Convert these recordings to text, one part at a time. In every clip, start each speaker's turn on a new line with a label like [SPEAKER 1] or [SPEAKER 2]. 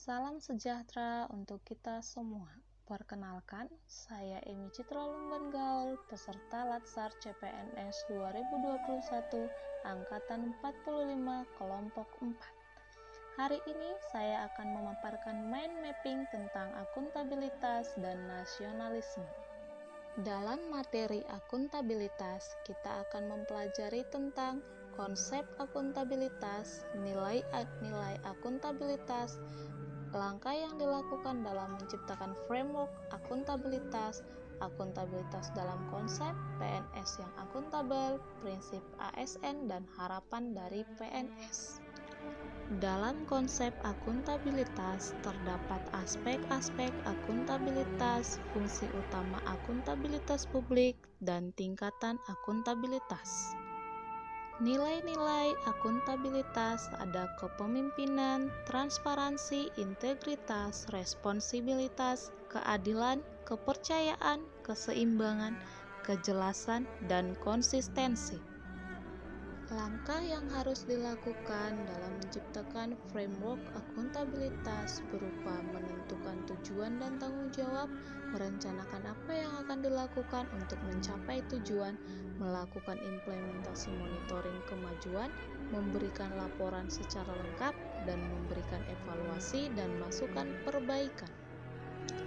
[SPEAKER 1] Salam sejahtera untuk kita semua. Perkenalkan, saya Emi Citra Lumban Gaul, peserta Latsar CPNS 2021, Angkatan 45, Kelompok 4. Hari ini saya akan memaparkan mind mapping tentang akuntabilitas dan nasionalisme. Dalam materi akuntabilitas, kita akan mempelajari tentang konsep akuntabilitas, nilai akuntabilitas, langkah yang dilakukan dalam menciptakan framework akuntabilitas, akuntabilitas dalam konsep PNS yang akuntabel, prinsip ASN, dan harapan dari PNS. Dalam konsep akuntabilitas, terdapat aspek-aspek akuntabilitas, fungsi utama akuntabilitas publik, dan tingkatan akuntabilitas. Nilai-nilai akuntabilitas ada kepemimpinan, transparansi, integritas, responsibilitas, keadilan, kepercayaan, keseimbangan, kejelasan, dan konsistensi. Langkah yang harus dilakukan dalam menciptakan framework akuntabilitas berupa menentukan tujuan dan tanggung jawab, merencanakan apa yang akan dilakukan untuk mencapai tujuan, melakukan implementasi monitoring kemajuan, memberikan laporan secara lengkap, dan memberikan evaluasi dan masukan perbaikan.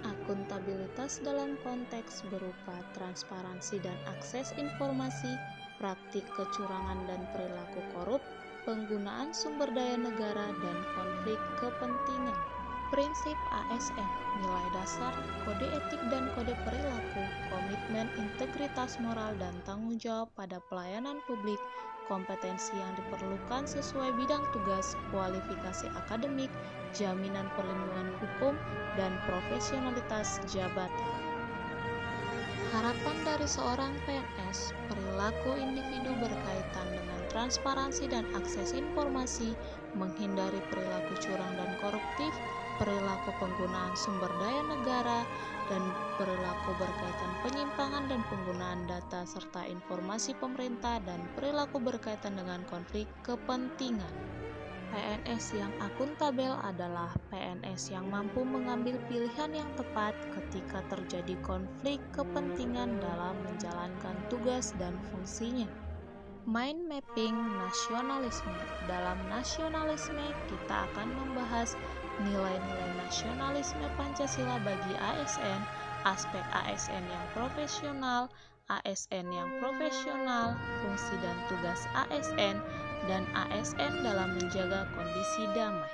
[SPEAKER 1] Akuntabilitas dalam konteks berupa transparansi dan akses informasi, praktik kecurangan dan perilaku korup, penggunaan sumber daya negara, dan konflik kepentingan. Prinsip ASN, nilai dasar, kode etik dan kode perilaku, komitmen integritas moral dan tanggung jawab pada pelayanan publik, kompetensi yang diperlukan sesuai bidang tugas, kualifikasi akademik, jaminan perlindungan hukum, dan profesionalitas jabatan. Harapan dari seorang PNS, perilaku individu berkaitan dengan transparansi dan akses informasi, menghindari perilaku curang dan koruptif, perilaku penggunaan sumber daya negara, dan perilaku berkaitan penyimpangan dan penggunaan data serta informasi pemerintah, dan perilaku berkaitan dengan konflik kepentingan. PNS yang akuntabel adalah PNS yang mampu mengambil pilihan yang tepat ketika terjadi konflik kepentingan dalam menjalankan tugas dan fungsinya. Mind mapping nasionalisme. Dalam nasionalisme, kita akan membahas nilai-nilai nasionalisme Pancasila bagi ASN, aspek ASN yang profesional, ASN yang profesional, fungsi dan tugas ASN, dan ASN dalam menjaga kondisi damai.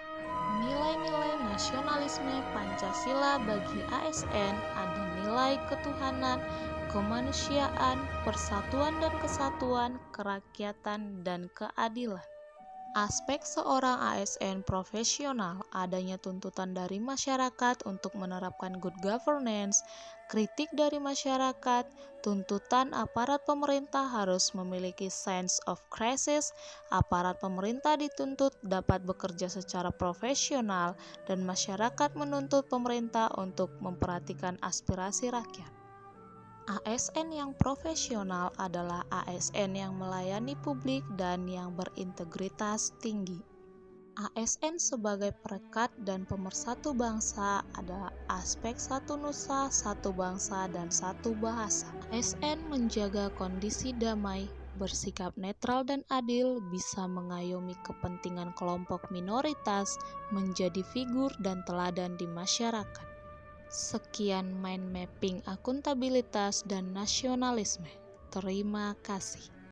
[SPEAKER 1] Nilai-nilai nasionalisme Pancasila bagi ASN ada nilai ketuhanan, kemanusiaan, persatuan dan kesatuan, kerakyatan, dan keadilan. Aspek seorang ASN profesional, adanya tuntutan dari masyarakat untuk menerapkan good governance, kritik dari masyarakat, tuntutan aparat pemerintah harus memiliki sense of crisis, aparat pemerintah dituntut dapat bekerja secara profesional, dan masyarakat menuntut pemerintah untuk memperhatikan aspirasi rakyat. ASN yang profesional adalah ASN yang melayani publik dan yang berintegritas tinggi. ASN sebagai perekat dan pemersatu bangsa adalah aspek satu nusa, satu bangsa, dan satu bahasa. ASN menjaga kondisi damai, bersikap netral dan adil, bisa mengayomi kepentingan kelompok minoritas, menjadi figur dan teladan di masyarakat. Sekian mind mapping akuntabilitas dan nasionalisme. Terima kasih.